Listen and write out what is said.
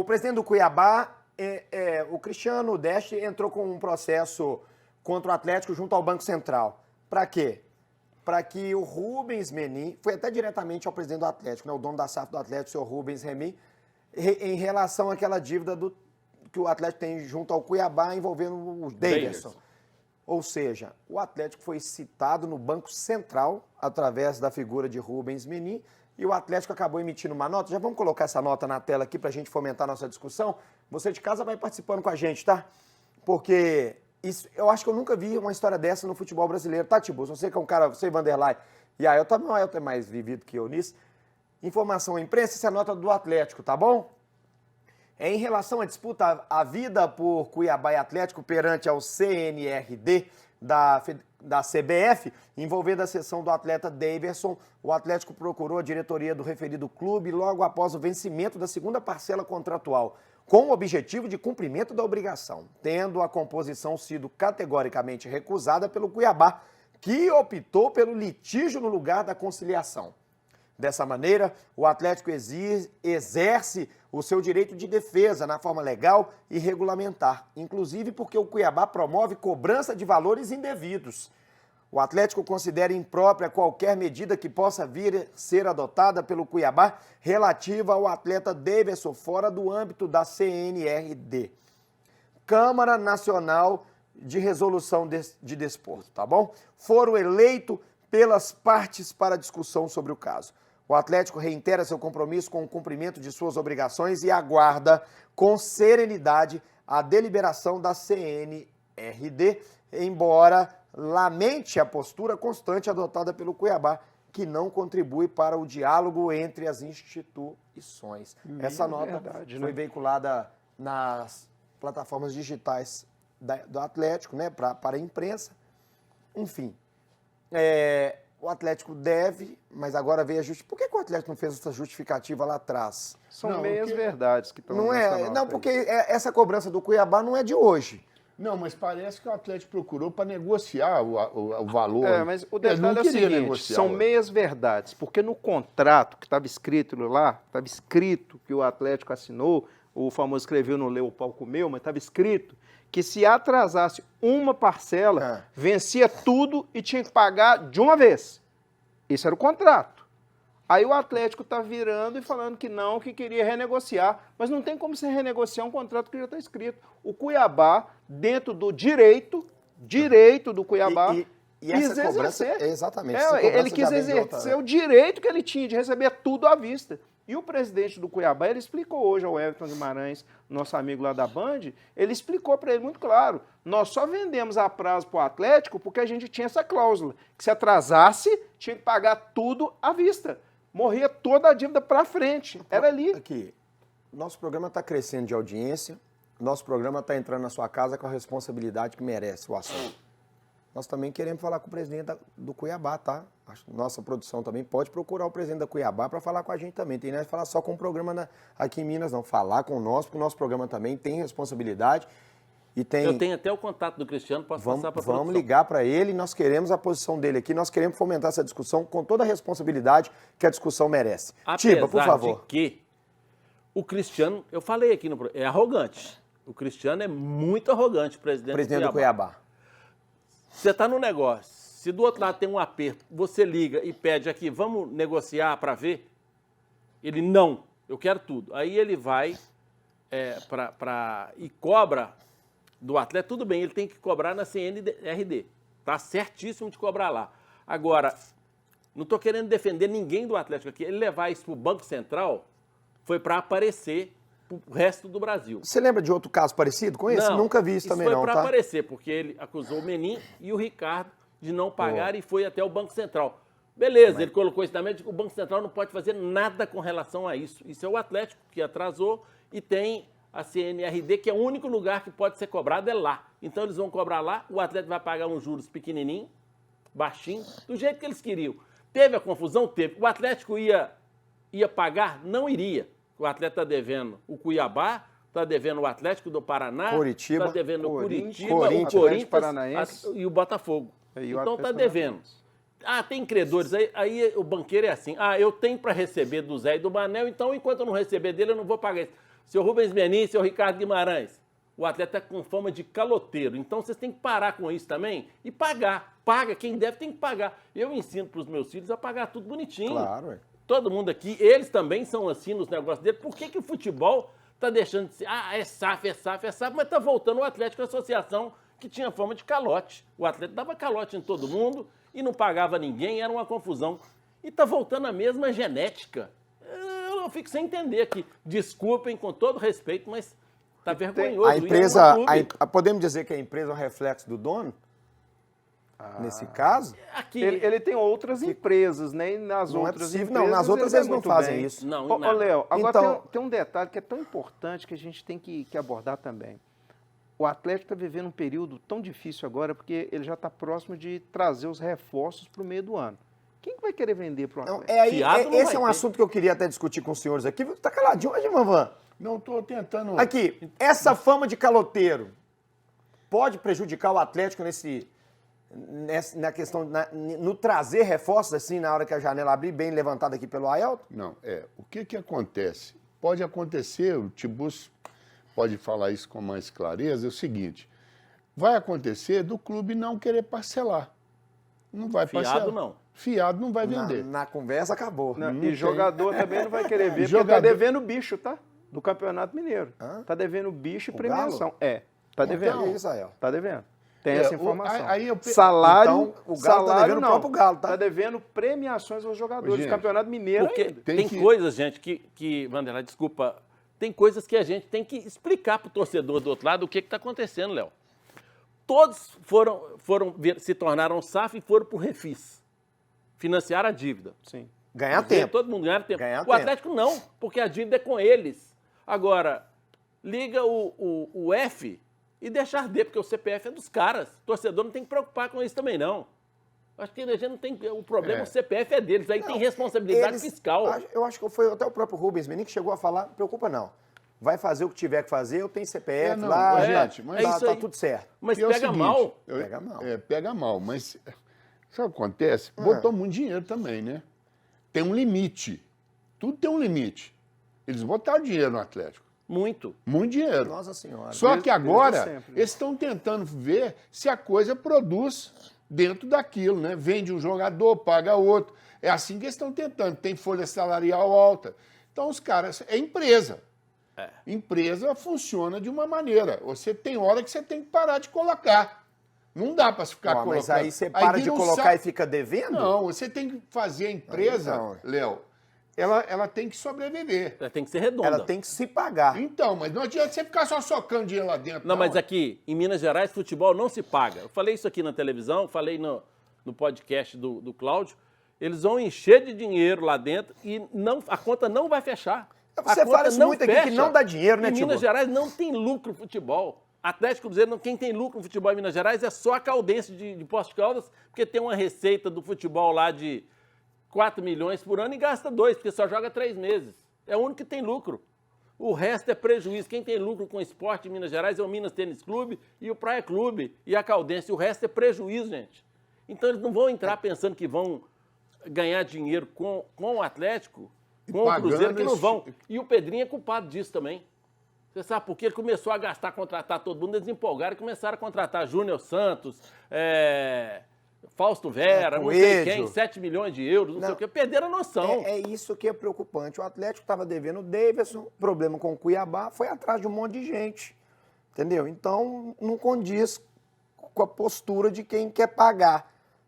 O presidente do Cuiabá, o Cristiano Deste, entrou com um processo contra o Atlético junto ao Banco Central. Para quê? Para que o Rubens Menin, foi até diretamente ao presidente do Atlético, né, o dono da SAF do Atlético, o senhor Rubens Menin, em relação àquela dívida que o Atlético tem junto ao Cuiabá envolvendo o Davidson. Ou seja, o Atlético foi citado no Banco Central através da figura de Rubens Menin e o Atlético acabou emitindo uma nota. Já vamos colocar essa nota na tela aqui para a gente fomentar a nossa discussão. Você de casa vai participando com a gente, tá? Porque eu acho que eu nunca vi uma história dessa no futebol brasileiro, tá, Tibus? Você que é um cara, você e Vanderlei, e aí eu também é mais vivido que eu nisso. Informação à imprensa, essa é a nota do Atlético, tá bom? Em relação à disputa, a vida por Cuiabá e Atlético perante ao CNRD da CBF, envolvendo a cessão do atleta Daverson, o Atlético procurou a diretoria do referido clube logo após o vencimento da segunda parcela contratual, com o objetivo de cumprimento da obrigação, tendo a composição sido categoricamente recusada pelo Cuiabá, que optou pelo litígio no lugar da conciliação. Dessa maneira, o Atlético exerce o seu direito de defesa na forma legal e regulamentar, inclusive porque o Cuiabá promove cobrança de valores indevidos. O Atlético considera imprópria qualquer medida que possa vir a ser adotada pelo Cuiabá relativa ao atleta Daverson fora do âmbito da CNRD. Câmara Nacional de Resolução de Desporto, tá bom? Foram eleitos pelas partes para discussão sobre o caso. O Atlético reitera seu compromisso com o cumprimento de suas obrigações e aguarda com serenidade a deliberação da CNRD, embora lamente a postura constante adotada pelo Cuiabá, que não contribui para o diálogo entre as instituições. Essa nota foi veiculada nas plataformas digitais do Atlético, né, para a imprensa. Enfim, o Atlético deve, mas agora veio a justificativa. Por que o Atlético não fez essa justificativa lá atrás? São meias-verdades que estão nessa nota. Não, porque essa cobrança do Cuiabá não é de hoje. Não, mas parece que o Atlético procurou para negociar o valor. Mas o detalhe é o seguinte, são meias-verdades, porque no contrato que estava escrito lá, estava escrito que o Atlético assinou, o famoso escreveu, não leu, o pau comeu, mas estava escrito que se atrasasse uma parcela, vencia tudo e tinha que pagar de uma vez. Esse era o contrato. Aí o Atlético está virando e falando que não, que queria renegociar. Mas não tem como você renegociar um contrato que já está escrito. O Cuiabá, dentro do direito do Cuiabá, quis exercer. Exatamente. Ele quis exercer o direito que ele tinha de receber tudo à vista. E o presidente do Cuiabá, ele explicou hoje ao Everton Guimarães, nosso amigo lá da Band, ele explicou para ele muito claro, nós só vendemos a prazo para o Atlético porque a gente tinha essa cláusula, que se atrasasse, tinha que pagar tudo à vista. Morria toda a dívida para frente, era ali. Aqui, nosso programa está crescendo de audiência, nosso programa está entrando na sua casa com a responsabilidade que merece o assunto. Nós também queremos falar com o presidente do Cuiabá, tá? Nossa produção também pode procurar o presidente da Cuiabá para falar com a gente também. Tem nada de falar só com o programa aqui em Minas, não. Falar com nós, porque o nosso programa também tem responsabilidade. E tem... Eu tenho até o contato do Cristiano, posso passar para a produção. Vamos ligar para ele, nós queremos a posição dele aqui, nós queremos fomentar essa discussão com toda a responsabilidade que a discussão merece. Tiba, por favor. De que o Cristiano, eu falei aqui, é arrogante. O Cristiano é muito arrogante, presidente do Cuiabá. Você está no negócio, se do outro lado tem um aperto, você liga e pede aqui, vamos negociar para ver? Ele, não, eu quero tudo. Aí ele vai e cobra do atleta, tudo bem, ele tem que cobrar na CNRD, tá certíssimo de cobrar lá. Agora, não estou querendo defender ninguém do Atlético aqui, ele levar isso para o Banco Central foi para aparecer o resto do Brasil. Você lembra de outro caso parecido com esse? Não, nunca vi isso também não, foi tá? para aparecer, porque ele acusou o Menin e o Ricardo de não pagar e foi até o Banco Central. Beleza, ele colocou isso na mente, o Banco Central não pode fazer nada com relação a isso. Isso é o Atlético que atrasou e tem a CNRD, que é o único lugar que pode ser cobrado é lá. Então eles vão cobrar lá, o Atlético vai pagar uns juros pequenininho, baixinho, do jeito que eles queriam. Teve a confusão? Teve. O Atlético ia pagar? Não iria. O Atlético está devendo o Cuiabá, está devendo o Atlético do Paraná, Está devendo o Curitiba, o Corinthians Paranaense e o Botafogo. Então está devendo. Tem credores, aí o banqueiro é assim, eu tenho para receber do Zé e do Manel, então enquanto eu não receber dele eu não vou pagar isso. Seu Rubens Menin, seu Ricardo Guimarães, o atleta é com fama de caloteiro. Então vocês têm que parar com isso também e pagar. Paga, quem deve tem que pagar. Eu ensino para os meus filhos a pagar tudo bonitinho. Claro, ué. Todo mundo aqui, eles também são assim nos negócios dele. Por que o futebol está deixando de ser, é SAF, mas está voltando o Atlético Associação, que tinha fama de calote. O Atlético dava calote em todo mundo e não pagava ninguém, era uma confusão. E está voltando a mesma genética. Eu fico sem entender aqui. Desculpem, com todo respeito, mas está vergonhoso. A empresa, podemos dizer que a empresa é um reflexo do dono? Nesse caso? Aqui, ele tem outras empresas, né? E nas não outras é possível, empresas, não, nas outras eles não muito fazem bem. isso. Não, Ô, Léo, agora Então- tem um detalhe que é tão importante que a gente tem que abordar também. O Atlético está vivendo um período tão difícil agora porque ele já está próximo de trazer os reforços para o meio do ano. Quem que vai querer vender para o Não, Atlético? Fiado não esse vai é um ter. assunto que eu queria até discutir com os senhores aqui. Tá caladinho hoje, Mavan? Não, estou tentando... Aqui, essa fama de caloteiro pode prejudicar o Atlético na questão, no trazer reforços, assim, na hora que a janela abrir, bem levantada aqui pelo Ailton? Não, o que acontece? Pode acontecer, o Tibus pode falar isso com mais clareza, é o seguinte, vai acontecer do clube não querer parcelar. Não vai parcelar. Fiado não. Fiado não vai vender. Na conversa acabou. Não, Não e tem. jogador também não vai querer ver, porque Jogador- tá devendo bicho, tá? Do Campeonato Mineiro. Hã? Tá devendo bicho e O premiação. Galo? Tá Que devendo. isso, Ailton? Tá devendo. Tem essa o- informação. aí eu- Salário, Então, o Galo tá salário devendo o não. próprio Galo, tá? Tá devendo premiações aos jogadores Gente, do Campeonato Mineiro Porque ainda. Tem tem que- coisas, gente, que Vanderlei, desculpa, tem coisas que a gente tem que explicar para o torcedor do outro lado o que está acontecendo, Léo. Todos se tornaram SAF e foram para o Refis. Financiar a dívida. Sim. Ganhar tempo. Todo mundo ganha tempo. Ganhar O tempo. Atlético não, porque a dívida é com eles. Agora, liga o F e deixar D, porque o CPF é dos caras. O torcedor não tem que preocupar com isso também, não. Acho que a gente não tem. O problema, o CPF é deles, aí tem responsabilidade fiscal. Eu acho que foi até o próprio Rubens Menin que chegou a falar, não preocupa não. Vai fazer o que tiver que fazer, eu tenho CPF não, lá, gente, mas tá, isso tá aí. tudo certo. Mas E é o pega seguinte, mal. Pega mal. Pega mal, mas sabe o que acontece? Botou muito dinheiro também, né? Tem um limite. Tudo tem um limite. Eles botaram dinheiro no Atlético. Muito. Muito dinheiro. Nossa Senhora. Só que desde agora, sempre, né? eles estão tentando ver se a coisa produz dentro daquilo, né? Vende um jogador, paga outro. É assim que eles estão tentando. Tem folha salarial alta. Então, os caras... É empresa. Empresa funciona de uma maneira. Você tem hora que você tem que parar de colocar. Não dá para ficar Ó, colocando. mas aí você para de vira um colocar saco. e fica devendo? Não, você tem que fazer a empresa, Não. Léo, ela tem que sobreviver. Ela tem que ser redonda. Ela tem que se pagar. Então, mas não adianta você ficar só socando dinheiro lá dentro. Não, mas aqui, em Minas Gerais, futebol não se paga. Eu falei isso aqui na televisão, falei no podcast do Cláudio. Eles vão encher de dinheiro lá dentro e a conta não vai fechar. Você A conta fala isso não muito aqui, que fecha. não dá dinheiro, né, Em Tibo? Minas Gerais não tem lucro futebol. Atlético Cruzeiro, quem tem lucro no futebol em Minas Gerais é só a Caldense de Poços de Caldas, porque tem uma receita do futebol lá de 4 milhões por ano e gasta 2, porque só joga 3 meses. É o único que tem lucro. O resto é prejuízo. Quem tem lucro com esporte em Minas Gerais é o Minas Tênis Clube e o Praia Clube e a Caldense. O resto é prejuízo, gente. Então eles não vão entrar pensando que vão ganhar dinheiro com o Atlético, com o pagando Cruzeiro, que não esse- vão. E o Pedrinho é culpado disso também. Você sabe por quê? Ele começou a gastar, contratar todo mundo, eles empolgaram e começaram a contratar Júnior Santos, Fausto Vera, não sei Coelho. quem, 7 milhões de euros, não sei o quê. Perderam a noção. É isso que é preocupante. O Atlético estava devendo o Davidson, problema com o Cuiabá, foi atrás de um monte de gente. Entendeu? Então, não condiz com a postura de quem quer pagar.